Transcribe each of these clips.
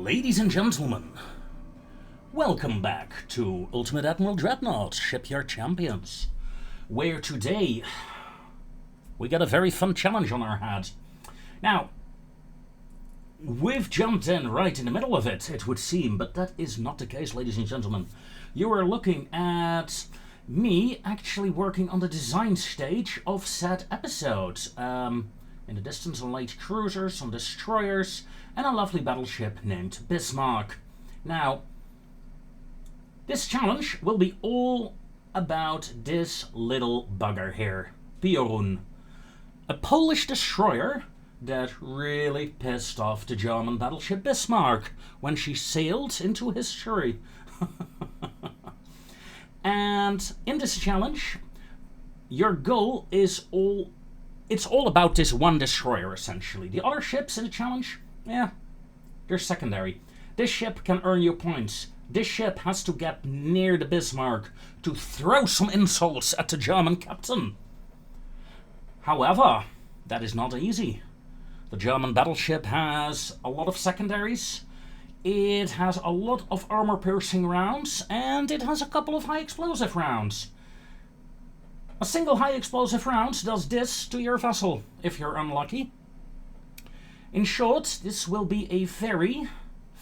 Ladies and gentlemen, welcome back to Ultimate Admiral Dreadnoughts, Shipyard Champions, where today we got a very fun challenge on our hands. Now, we've jumped in right in the middle of it, it would seem, but that is not the case, ladies and gentlemen. You are looking at me actually working on the design stage of said episode. In the distance, on light cruisers, on destroyers, and a lovely battleship named Bismarck. Now, this challenge will be all about this little bugger here, Piorun. A Polish destroyer that really pissed off the German battleship Bismarck when she sailed into history. And in this challenge, your goal is it's all about this one destroyer, essentially. The other ships in the challenge, they're secondary. This ship can earn you points. This ship has to get near the Bismarck to throw some insults at the German captain. However, that is not easy. The German battleship has a lot of secondaries. It has a lot of armor-piercing rounds, and it has a couple of high-explosive rounds. A single high-explosive round does this to your vessel, if you're unlucky. In short, this will be a very,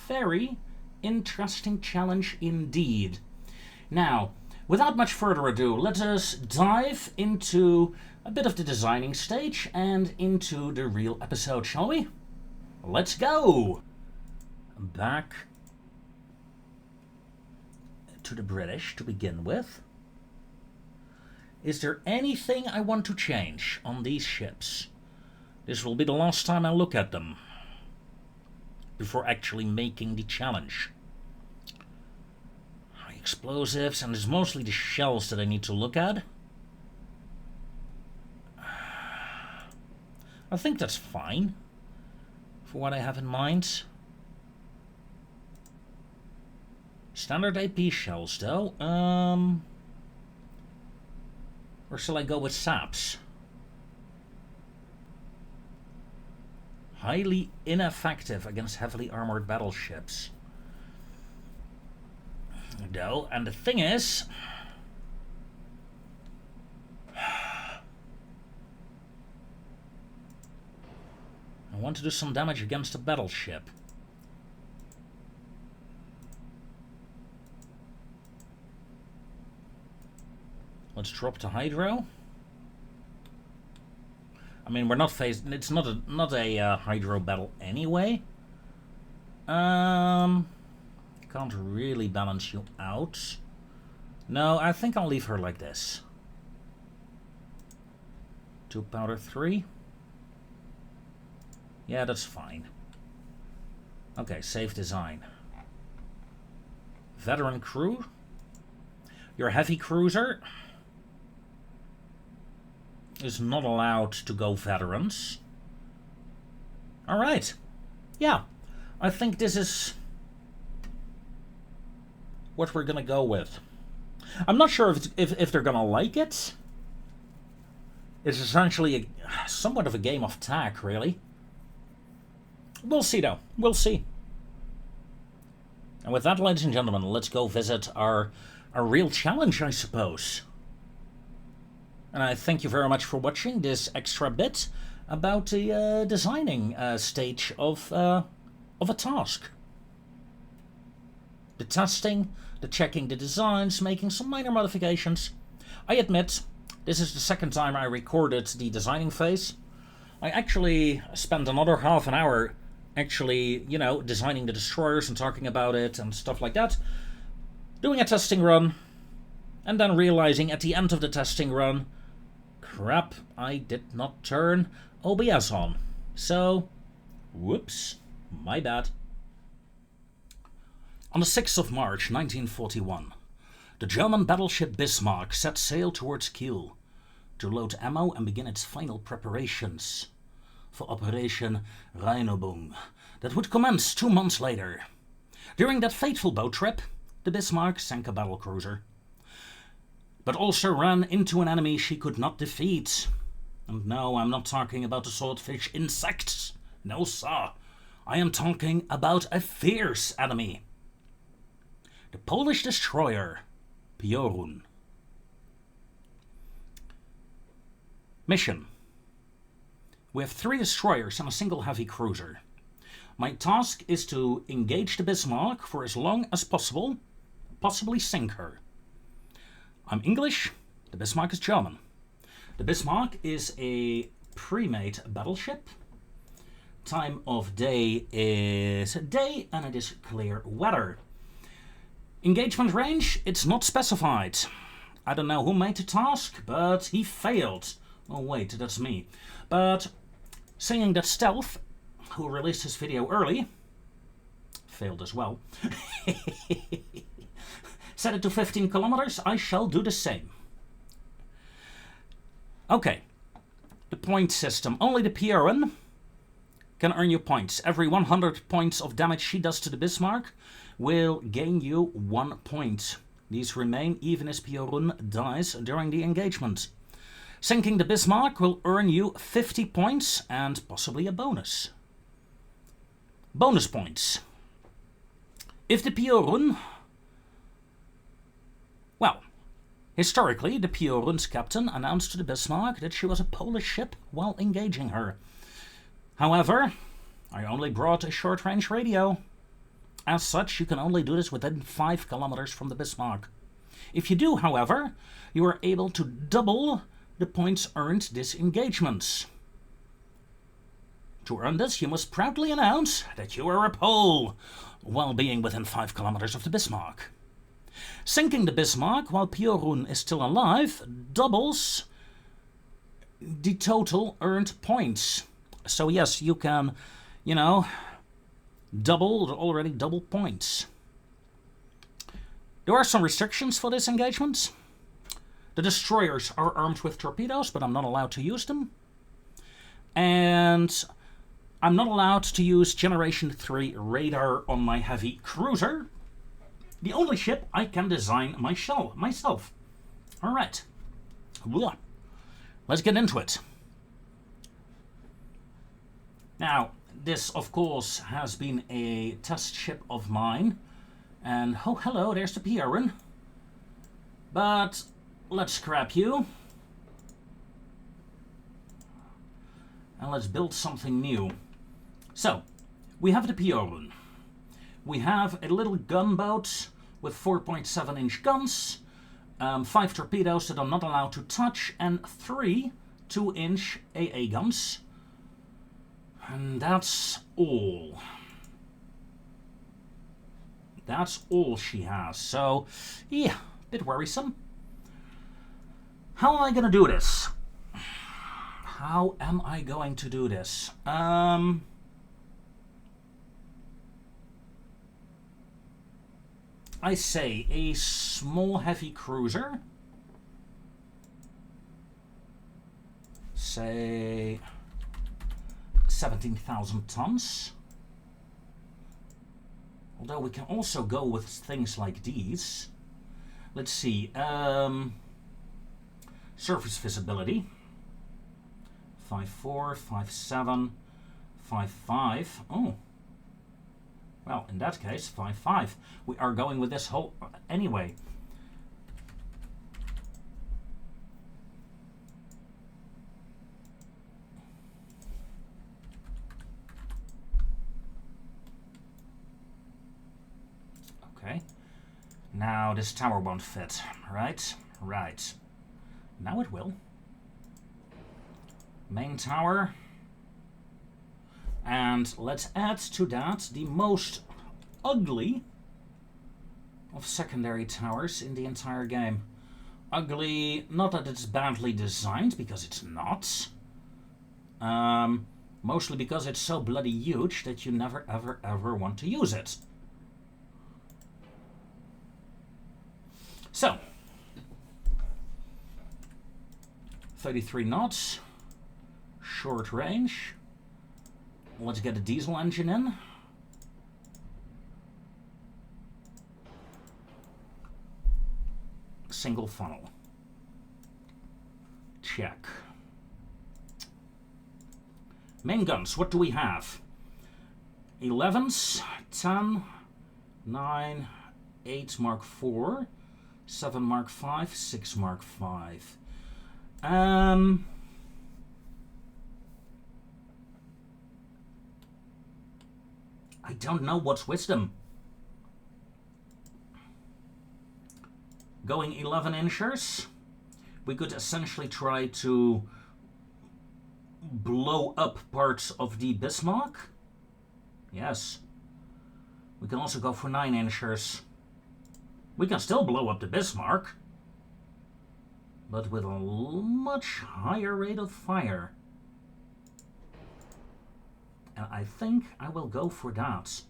very interesting challenge indeed. Now, without much further ado, let us dive into a bit of the designing stage and into the real episode, shall we? Let's go! Back to the British to begin with. Is there anything I want to change on these ships? This will be the last time I look at them before actually making the challenge. High explosives, and it's mostly the shells that I need to look at. I think that's fine for what I have in mind. Standard AP shells, though. Or shall I go with SAPs? Highly ineffective against heavily armored battleships. Though, and the thing is, I want to do some damage against a battleship. Let's drop to Hydro. I mean, we're not faced. It's not a Hydro battle anyway. Can't really balance you out. No, I think I'll leave her like this. 2 powder 3. Yeah, that's fine. Okay, save design. Veteran crew. Your heavy cruiser is not allowed to go veterans. Alright. Yeah. I think this is what we're gonna go with. I'm not sure if they're gonna like it. It's essentially somewhat of a game of tag, really. We'll see, though. We'll see. And with that, ladies and gentlemen, let's go visit our real challenge, I suppose. And I thank you very much for watching this extra bit about the designing stage of a task. The testing, the checking the designs, making some minor modifications. I admit, this is the second time I recorded the designing phase. I actually spent another half an hour actually, designing the destroyers and talking about it and stuff like that. Doing a testing run, and then realizing at the end of the testing run, crap, I did not turn OBS on. So, whoops, my bad. On the 6th of March 1941, the German battleship Bismarck set sail towards Kiel to load ammo and begin its final preparations for Operation Rheinübung that would commence 2 months later. During that fateful boat trip, the Bismarck sank a battlecruiser, but also ran into an enemy she could not defeat. And no, I'm not talking about the swordfish insects. No, sir. I am talking about a fierce enemy. The Polish destroyer Piorun. Mission. We have 3 destroyers and a single heavy cruiser. My task is to engage the Bismarck for as long as possible, possibly sink her. I'm English, the Bismarck is German. The Bismarck is a pre-made battleship. Time of day is day and it is clear weather. Engagement range, it's not specified. I don't know who made the task, but he failed. Oh wait, that's me. But seeing that Stealth, who released his video early, failed as well, set it to 15 kilometers, I shall do the same. Okay, the point system. Only the Piorun can earn you points. Every 100 points of damage she does to the Bismarck will gain you 1 point. These remain even as Piorun dies during the engagement. Sinking the Bismarck will earn you 50 points and possibly a bonus. Bonus points. If the Piorun... Well, historically, the Piorun's captain announced to the Bismarck that she was a Polish ship while engaging her. However, I only brought a short-range radio. As such, you can only do this within 5 kilometers from the Bismarck. If you do, however, you are able to double the points earned this engagement. To earn this, you must proudly announce that you are a Pole while being within 5 kilometers of the Bismarck. Sinking the Bismarck while Piorun is still alive doubles the total earned points. So yes, you can, double the already double points. There are some restrictions for this engagement. The destroyers are armed with torpedoes, but I'm not allowed to use them. And I'm not allowed to use Generation 3 radar on my heavy cruiser. The only ship I can design myself. Alright. Let's get into it. Now, this, of course, has been a test ship of mine. And, oh, hello, there's the Piorun. But let's scrap you. And let's build something new. So, we have the Piorun. We have a little gunboat with 4.7-inch guns, 5 torpedoes that I'm not allowed to touch, and 3 2-inch AA guns. And that's all. That's all she has. So, yeah, a bit worrisome. How am I going to do this? How am I going to do this? I say a small heavy cruiser. Say 17,000 tons. Although we can also go with things like these. Let's see. Surface visibility. 5.4, 5.7, 5.5. Oh. Well, in that case, 5.5. We are going with this whole... Anyway. Okay. Now this tower won't fit, right? Right. Now it will. Main tower. And let's add to that the most ugly of secondary towers in the entire game. Ugly, not that it's badly designed, because it's not. Mostly because it's so bloody huge that you never ever ever want to use it. So, 33 knots, short range. Let's get a diesel engine in. Single funnel. Check. Main guns, what do we have? 11s, 10, 9, 8 Mark 4, 7 Mark 5, 6 Mark 5. I don't know what's wisdom. Going 11 inchers, we could essentially try to blow up parts of the Bismarck. Yes. We can also go for 9 inchers. We can still blow up the Bismarck, but with a much higher rate of fire. And I think I will go for that.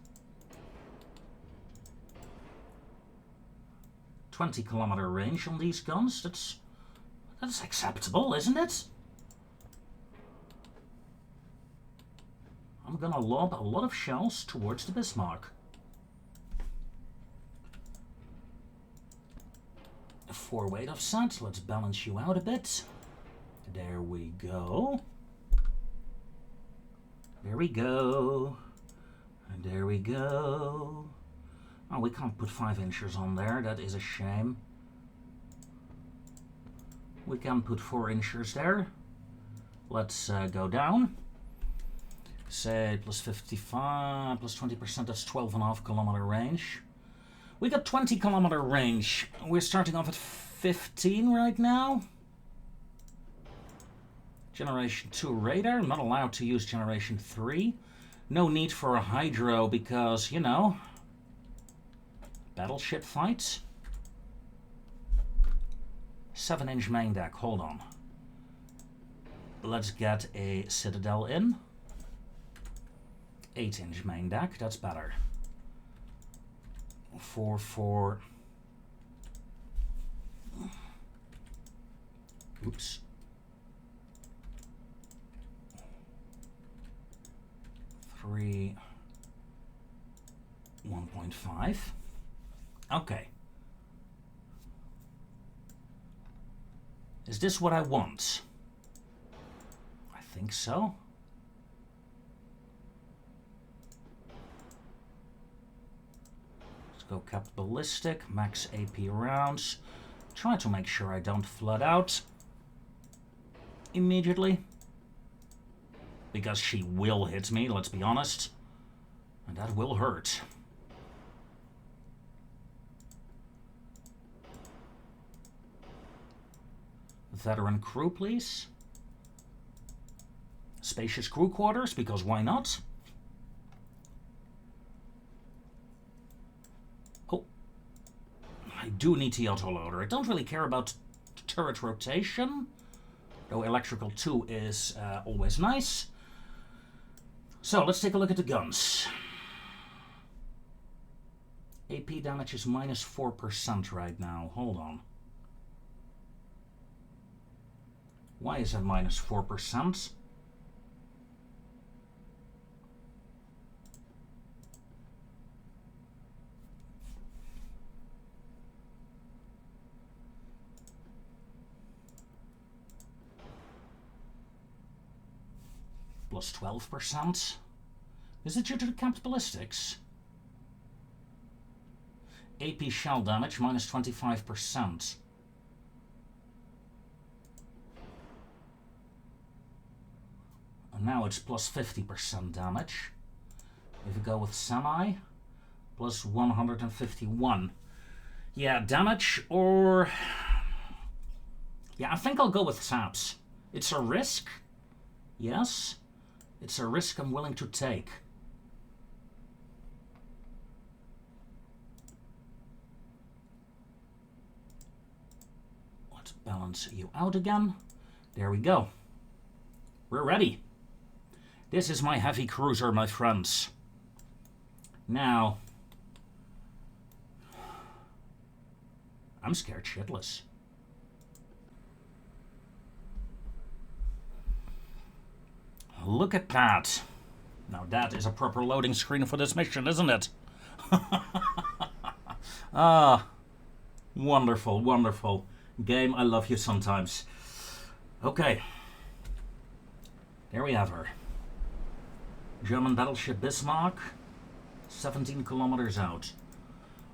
20-kilometer range on these guns. That's acceptable, isn't it? I'm gonna lob a lot of shells towards the Bismarck. 4 weight offset. Let's balance you out a bit. There we go. There we go. And there we go. Oh, we can't put 5 inchers on there. That is a shame. We can put 4 inchers there. Let's go down. Say plus 55, plus 20%, that's 12.5 kilometer range. We got 20 kilometer range. We're starting off at 15 right now. Generation 2 radar. I'm not allowed to use Generation 3. No need for a hydro because, you know, battleship fights. 7-inch main deck. Hold on. Let's get a Citadel in. 8-inch main deck. That's better. 4. Oops. 3. 1.5. Okay. Is this what I want? I think so. Let's go capped ballistic, max AP rounds. Try to make sure I don't flood out immediately. Because she will hit me, let's be honest. And that will hurt. Veteran crew, please. Spacious crew quarters, because why not? Oh. I do need the autoloader. I don't really care about turret rotation, though electrical 2 is always nice. So, let's take a look at the guns. AP damage is minus 4% right now. Hold on. Why is that minus 4%? Plus 12%? Is it due to the capped ballistics? AP shell damage minus 25%. And now it's plus 50% damage. If we go with semi, plus 151. Yeah, damage or... Yeah, I think I'll go with saps. It's a risk. Yes. It's a risk I'm willing to take. Let's balance you out again. There we go. We're ready. This is my heavy cruiser, my friends. Now, I'm scared shitless. Look at that. Now that is a proper loading screen for this mission, isn't it? Ah, wonderful, wonderful. Game, I love you sometimes. Okay. There we have her. German battleship Bismarck. 17 kilometers out.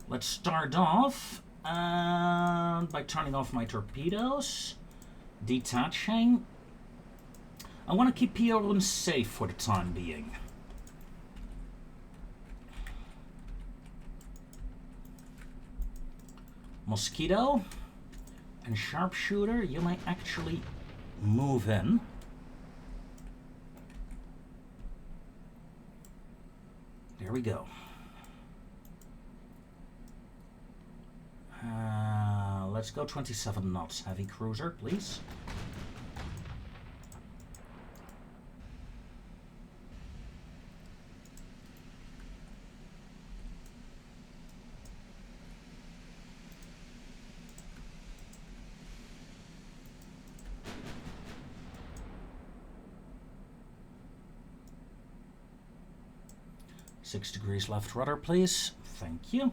Let's start off by turning off my torpedoes, detaching. I want to keep Piorun safe for the time being. Mosquito and Sharpshooter, you may actually move in. There we go. Let's go 27 knots. Heavy cruiser, please. Six degrees left rudder, please. Thank you.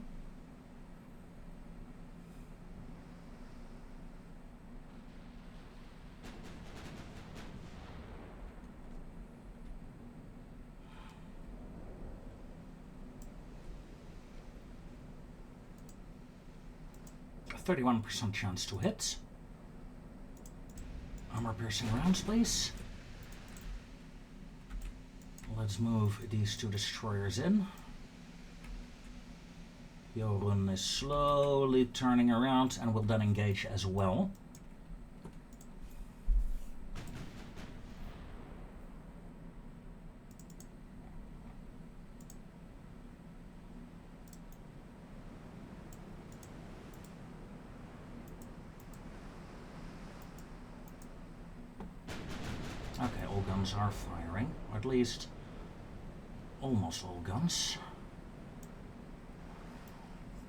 A 31% chance to hit. Armor-piercing rounds, please. Let's move these two destroyers in. Piorun is slowly turning around and will then engage as well. Okay, all guns are firing, or at least almost all guns.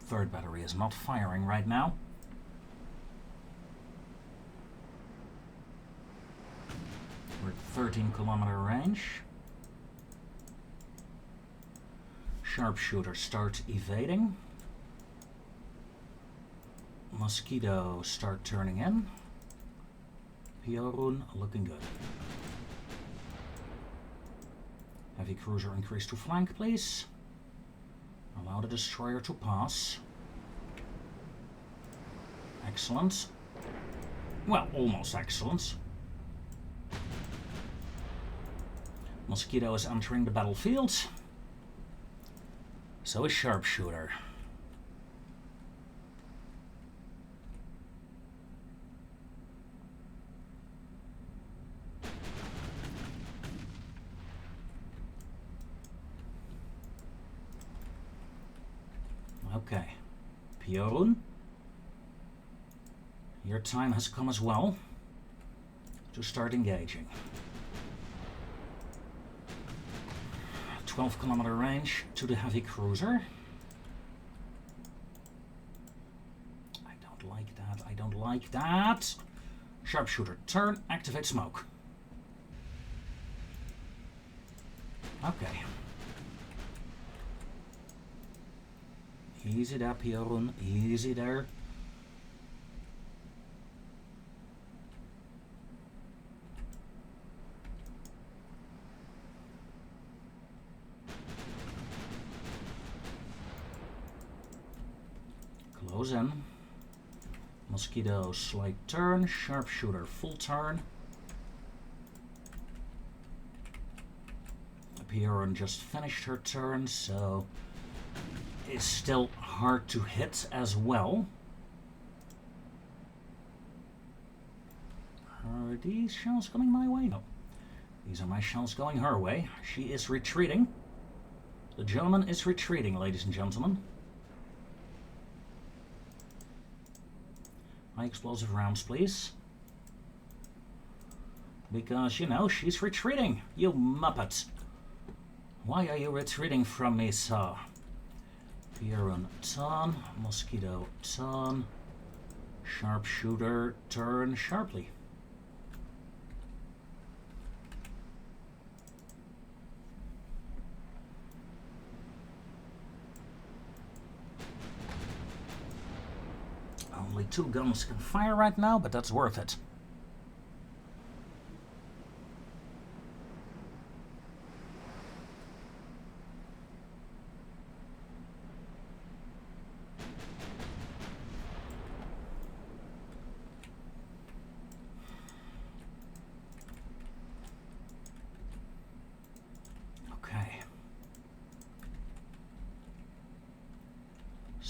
Third battery is not firing right now. We're at 13-kilometer range. Sharpshooter start evading. Mosquito start turning in. Piorun looking good. Heavy cruiser increase to flank, please. Allow the destroyer to pass. Excellent. Well, almost excellent. Mosquito is entering the battlefield. So is Sharpshooter. Okay, Piorun, your time has come as well to start engaging. 12-kilometer range to the heavy cruiser. I don't like that, I don't like that. Sharpshooter, turn, activate smoke. Okay. Easy there, Piorun, easy there. Close in. Mosquito, slight turn. Sharpshooter, full turn. Piorun just finished her turn, so it's still hard to hit as well. Are these shells coming my way? No. These are my shells going her way. She is retreating. The German is retreating, ladies and gentlemen. High explosive rounds, please. Because, you know, she's retreating. You muppet. Why are you retreating from me, sir? Piorun, turn. Mosquito, turn. Sharpshooter, turn sharply. Only 2 guns can fire right now, but that's worth it.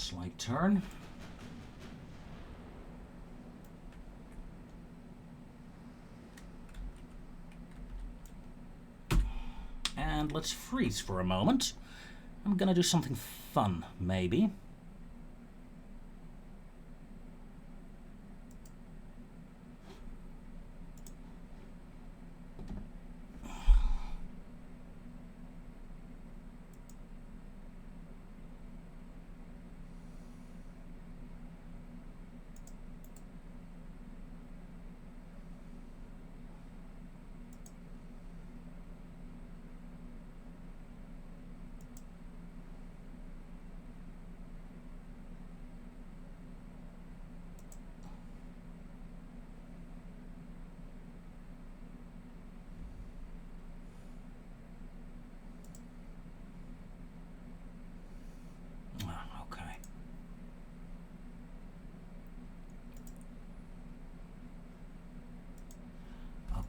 Slight turn. And let's freeze for a moment. I'm gonna do something fun, maybe.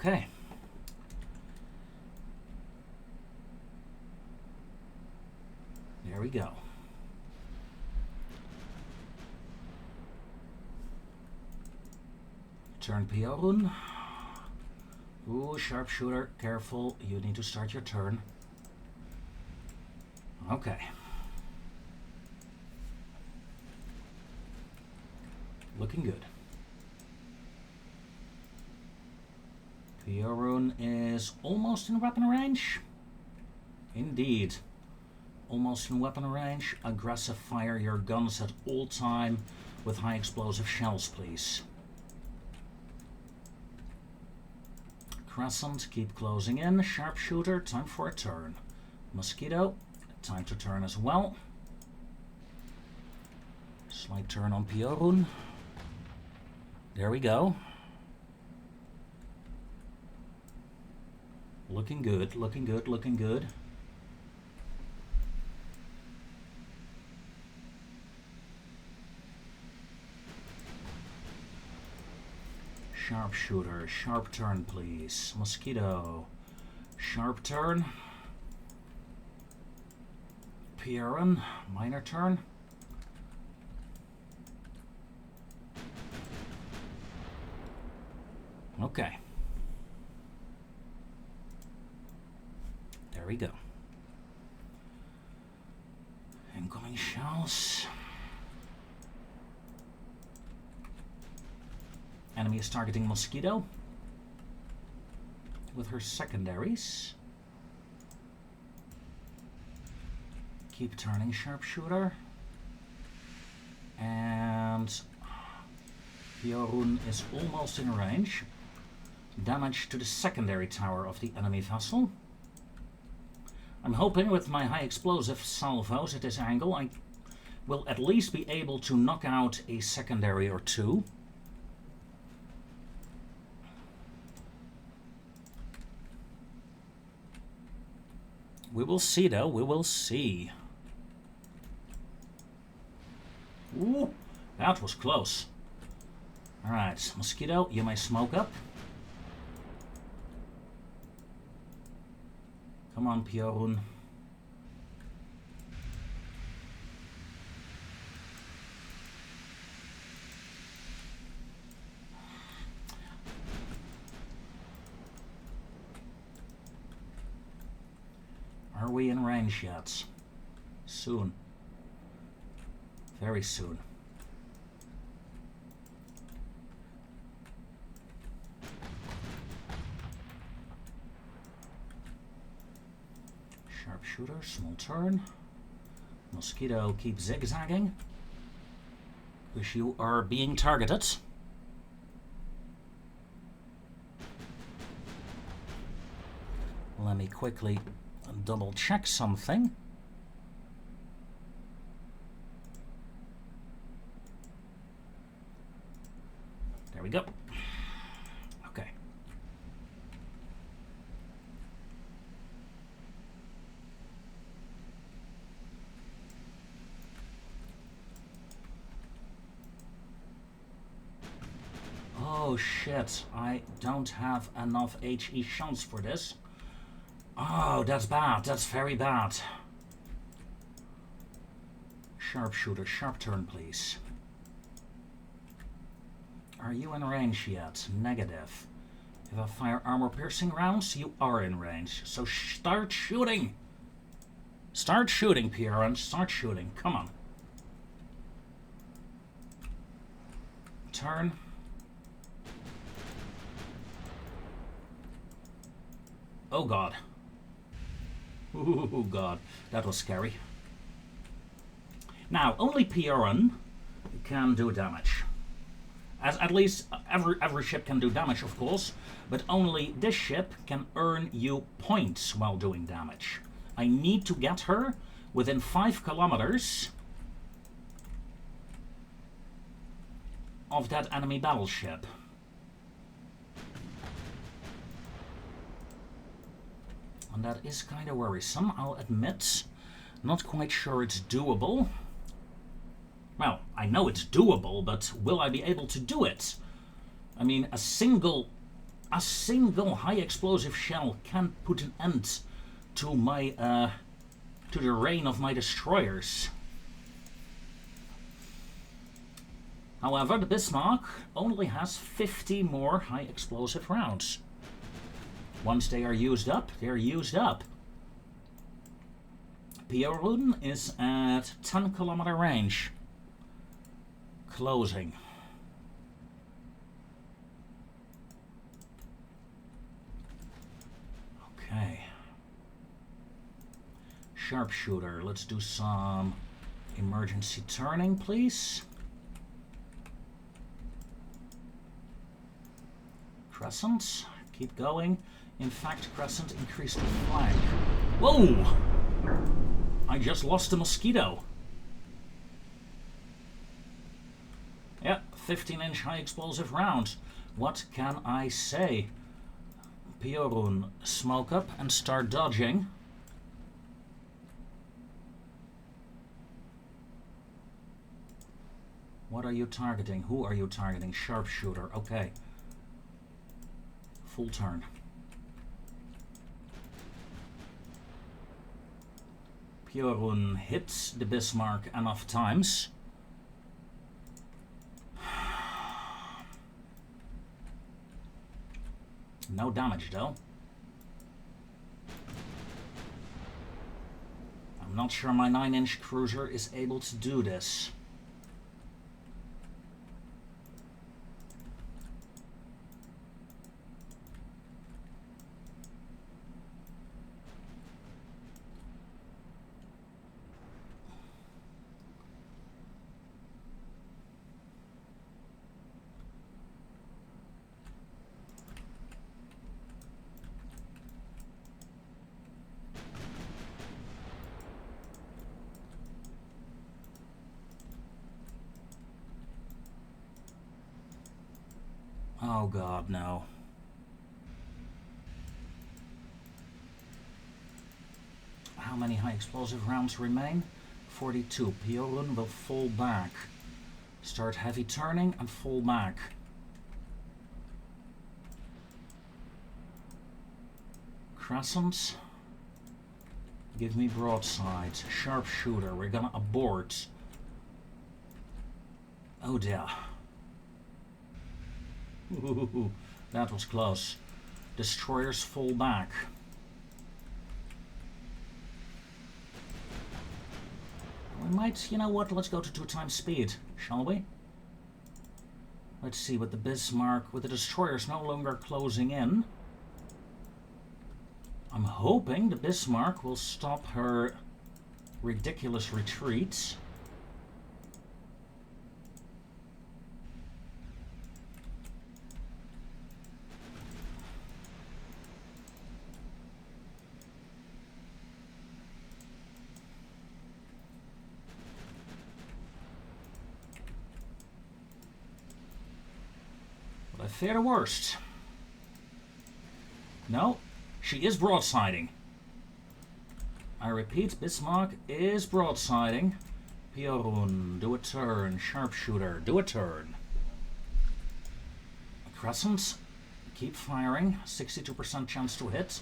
Okay. There we go. Turn Piorun. Ooh, sharpshooter, careful. You need to start your turn. Okay. Looking good. Piorun is almost in weapon range. Indeed. Almost in weapon range. Aggressive fire your guns at all time with high explosive shells, please. Crescent, keep closing in. Sharpshooter, time for a turn. Mosquito, time to turn as well. Slight turn on Piorun. There we go. Looking good, looking good, looking good. Sharpshooter, sharp turn please. Mosquito, sharp turn. Piorun, minor turn. Okay. There we go. Incoming shells. Enemy is targeting Mosquito with her secondaries. Keep turning, sharpshooter. And Piorun is almost in range. Damage to the secondary tower of the enemy vessel. I'm hoping with my high explosive salvos at this angle I will at least be able to knock out a secondary or two. We will see though, we will see. Ooh, that was close. Alright, Mosquito, you may smoke up. Come on, Piorun. Are we in range yet? Soon. Very soon. Sharpshooter, small turn. Mosquito, keep zigzagging, because you are being targeted. Let me quickly double check something. There we go. Okay. Oh shit, I don't have enough HE shots for this. Oh, that's bad. That's very bad. Sharpshooter, sharp turn, please. Are you in range yet? Negative. If I fire armor-piercing rounds, you are in range. So start shooting! Start shooting, Piorun. Start shooting. Come on. Turn. Oh god. Oh god. That was scary. Now, only Piorun can do damage. At least every ship can do damage, of course, but only this ship can earn you points while doing damage. I need to get her within 5 kilometers of that enemy battleship. And that is kind of worrisome, I'll admit. Not quite sure it's doable. Well, I know it's doable, but will I be able to do it? I mean, a single high explosive shell can put an end to my to the reign of my destroyers. However, the Bismarck only has 50 more high explosive rounds. Once they are used up, they're used up. Piorun is at 10 kilometer range. Closing. Okay. Sharpshooter, let's do some emergency turning, please. Crescent, keep going. In fact, Crescent increased the flank. Whoa! I just lost a mosquito. Yeah, 15-inch high explosive round. What can I say? Piorun, smoke up and start dodging. What are you targeting? Who are you targeting? Sharpshooter, okay. Full turn. Piorun hits the Bismarck enough times. No damage though. I'm not sure my 9-inch cruiser is able to do this. Oh god, no. How many high explosive rounds remain? 42. Piorun will fall back. Start heavy turning and fall back. Crescent. Give me broadside. Sharpshooter. We're gonna abort. Oh dear. Ooh, that was close. Destroyers fall back. We might, you know what, let's go to 2 times speed, shall we? Let's see, with the Bismarck, with the destroyers no longer closing in, I'm hoping the Bismarck will stop her ridiculous retreats. But I fear the worst. No, she is broadsiding. I repeat, Bismarck is broadsiding. Piorun, do a turn. Sharpshooter, do a turn. Crescent, keep firing. 62% chance to hit.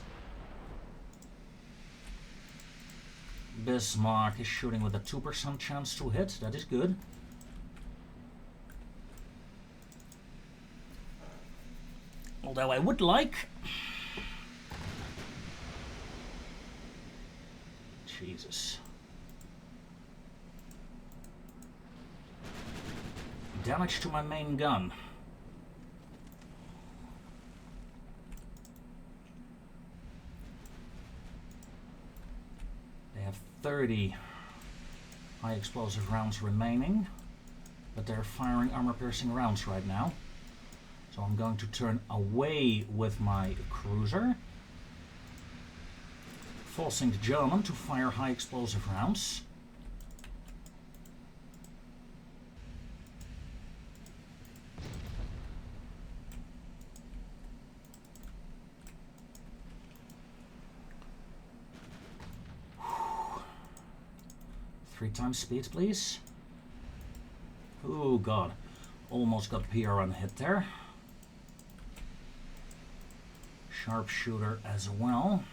Bismarck is shooting with a 2% chance to hit. That is good. Although I would like... Jesus. Damage to my main gun. They have 30 high explosive rounds remaining, but they're firing armor-piercing rounds right now. So I'm going to turn away with my cruiser, forcing the German to fire high explosive rounds. Three times speed, please. Oh god, almost got Piorun hit there. Sharpshooter as well.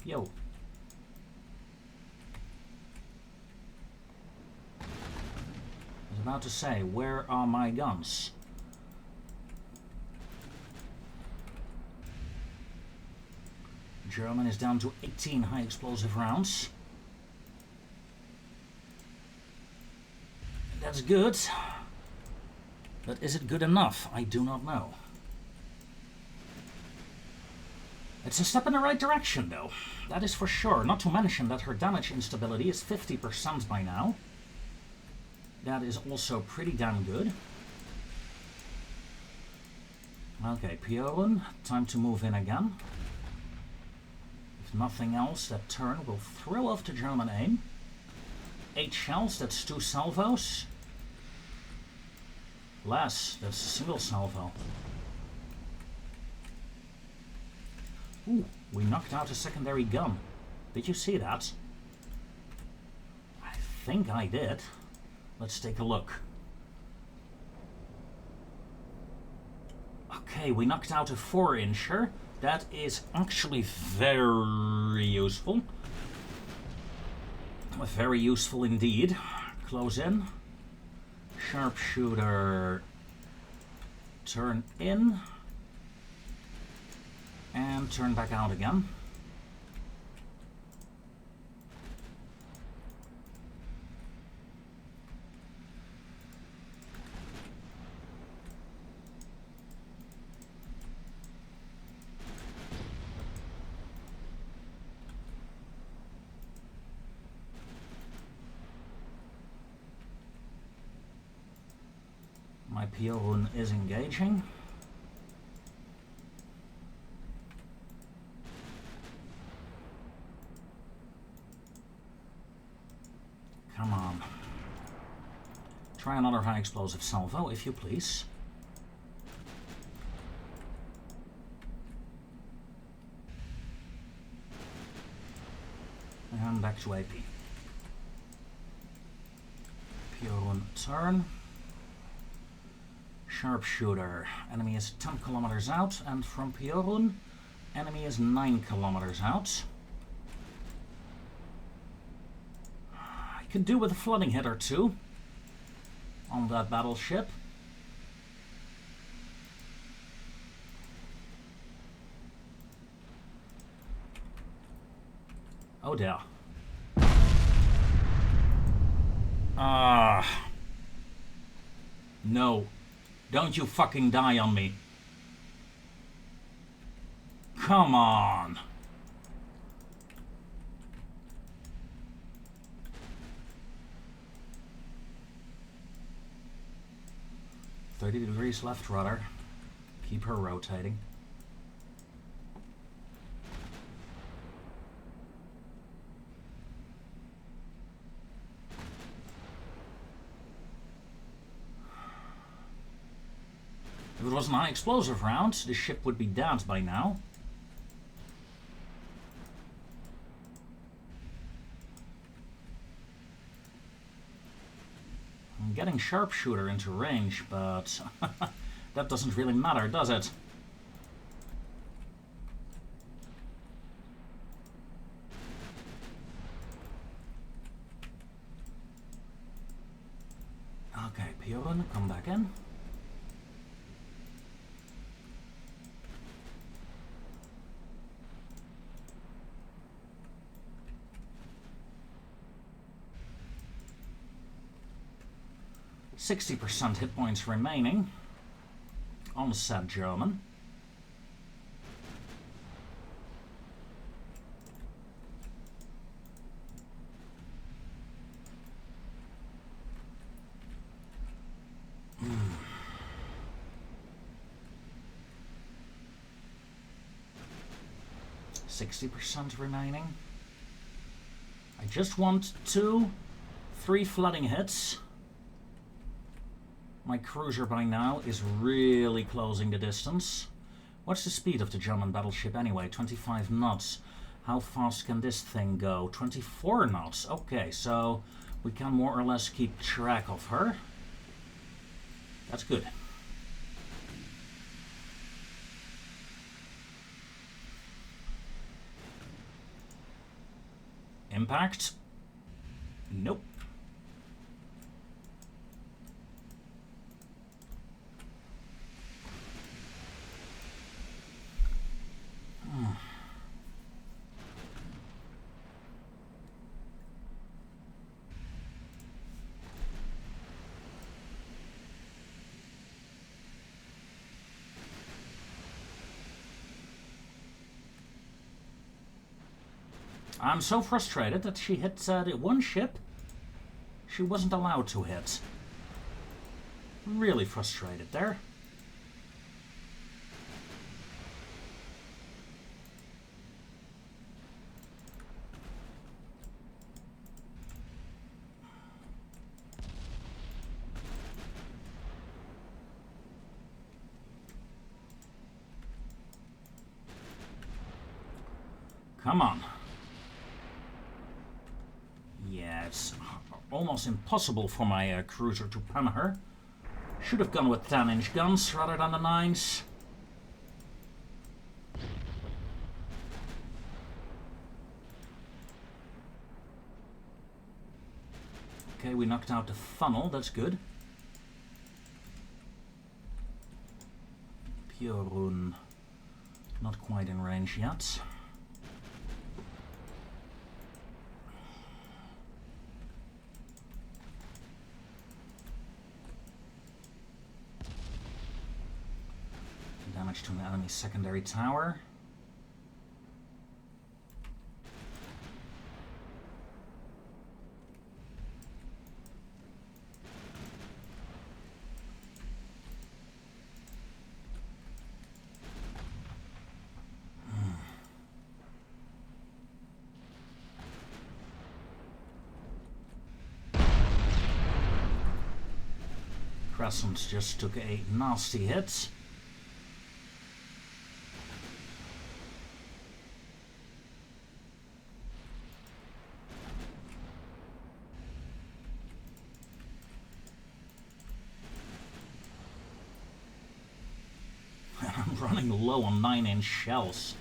Yo. I was about to say, where are my guns? German is down to 18 high explosive rounds. That's good. But is it good enough? I do not know. It's a step in the right direction, though. That is for sure. Not to mention that her damage instability is 50% by now. That is also pretty damn good. Okay, Piorun, time to move in again. If nothing else, that turn will throw off the German aim. 8 shells, that's 2 salvos. Less, that's a single salvo. Ooh, we knocked out a secondary gun. Did you see that? I think I did. Let's take a look. Okay, we knocked out a 4-incher. That is actually very useful. Very useful indeed. Close in. Sharpshooter. Turn in. And turn back out again. My Piorun is engaging. Come on. Try another high explosive salvo, if you please. And back to AP. Piorun turn. Sharpshooter. Enemy is 10 kilometers out, and from Piorun, enemy is 9 kilometers out. I could do with a flooding hit or two on that battleship. Oh dear. No. Don't you fucking die on me. Come on. "30 degrees left, rudder. Keep her rotating." If it was an high explosive round, the ship would be dead by now. getting sharpshooter into range, but that doesn't really matter, does it? Okay, Piorun, come back in. %60 hit points remaining on said German. Mm. 60% remaining. I just want 2-3 flooding hits. My cruiser by now is really closing the distance. What's the speed of the German battleship anyway? 25 knots. How fast can this thing go? 24 knots. Okay, so we can more or less keep track of her. That's good. Impact? Nope. I'm so frustrated that she hit the one ship she wasn't allowed to hit. Really frustrated there. Come on. Yeah, it's almost impossible for my cruiser to pan her. Should have gone with 10-inch guns rather than the 9s. Okay, we knocked out the funnel, that's good. Piorun, not quite in range yet. Damage to an enemy secondary tower. Crescent just took a nasty hit. I'm running low on 9-inch shells.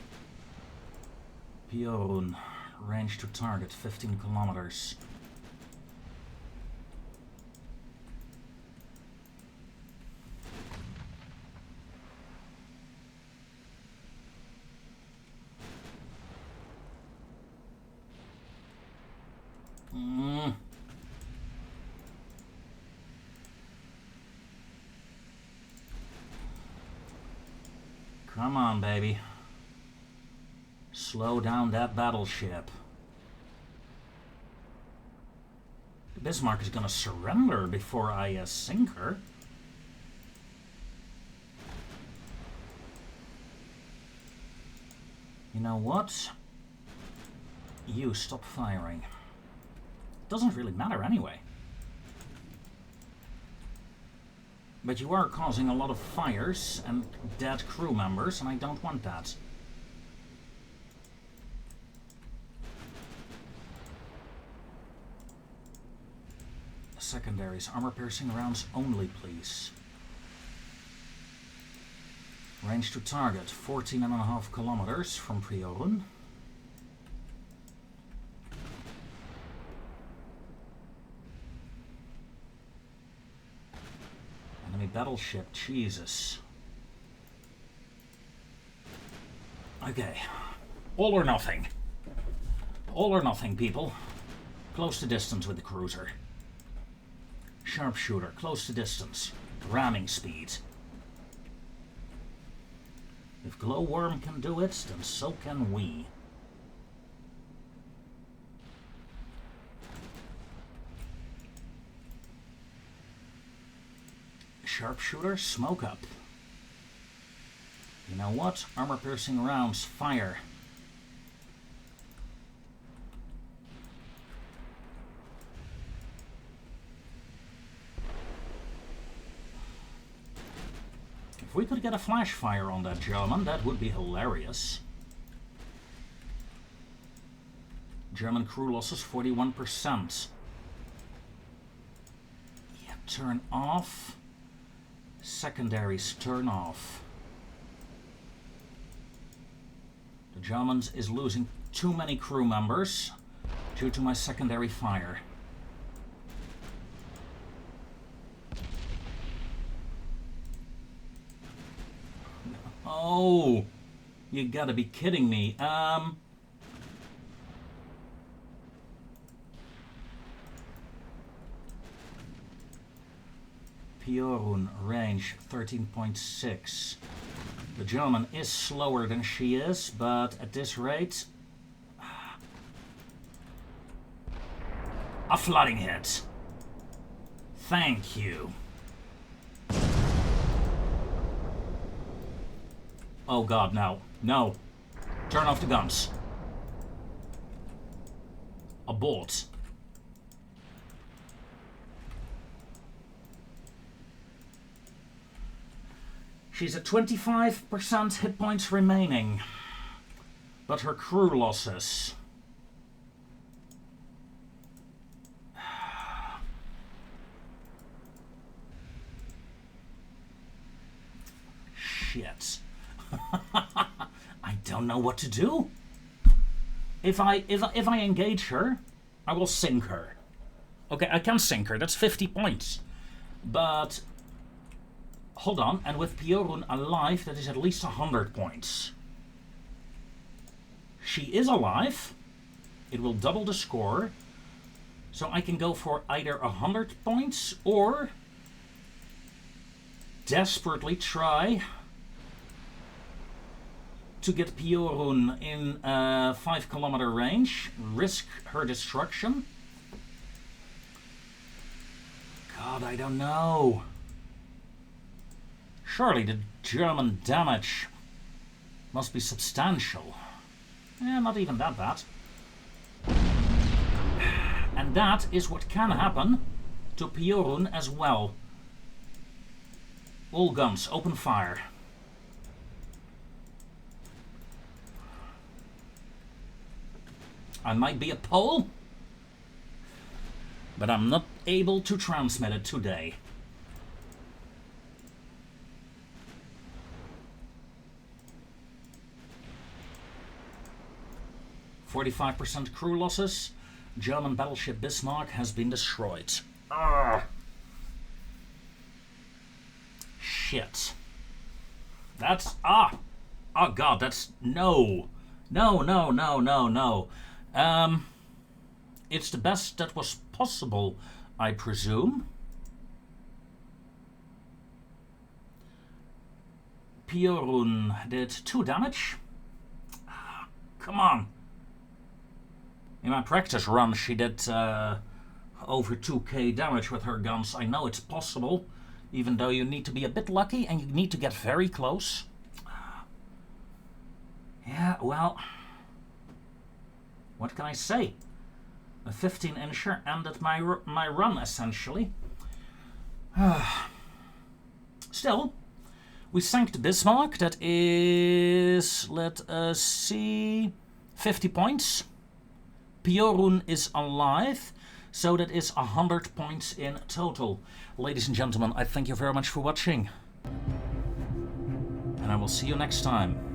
Piorun, range to target 15 kilometers. Come on, baby. Slow down that battleship. The Bismarck is gonna surrender before I sink her. You know what? You stop firing. Doesn't really matter anyway. But you are causing a lot of fires and dead crew members, and I don't want that. Secondaries, armor-piercing rounds only, please. Range to target, 14.5 kilometers from Piorun. Enemy battleship, Jesus. Okay. All or nothing. All or nothing, people. Close to distance with the cruiser. Sharpshooter, close to distance. Ramming speed. If Glowworm can do it, then so can we. Sharpshooter, smoke up. You know what? Armor-piercing rounds, fire. If we could get a flash fire on that German, that would be hilarious. German crew losses 41%. Yeah, turn off. Secondaries, turn off. The Germans is losing too many crew members due to my secondary fire. Oh, you gotta be kidding me. Piorun, range 13.6. The German is slower than she is, but at this rate... A flooding hit. Thank you. Oh god, no. No. Turn off the guns. Abort. She's at 25% hit points remaining. But her crew losses... Shit. I don't know what to do. If I engage her, I will sink her. Okay, I can sink her. That's 50 points. But hold on, and with Piorun alive, that is at least 100 points. She is alive. It will double the score. So I can go for either 100 points or desperately try to get Piorun in 5-kilometer range, risk her destruction. God, I don't know. Surely the German damage must be substantial. Not even that bad. And that is what can happen to Piorun as well. All guns, open fire. I might be a Pole, but I'm not able to transmit it today. %, crew losses. German battleship Bismarck has been destroyed. Shit. That's... Oh god, that's... No. No. It's the best that was possible, I presume. Piorun did 2 damage. Come on. In my practice run, she did over 2k damage with her guns. I know it's possible, even though you need to be a bit lucky and you need to get very close. Yeah, well, what can I say? A 15-incher ended my run, essentially. Still, we sank the Bismarck. That is, let us see, 50 points. Piorun is alive, So that is 100 points in total. Ladies and gentlemen, I thank you very much for watching. And I will see you next time.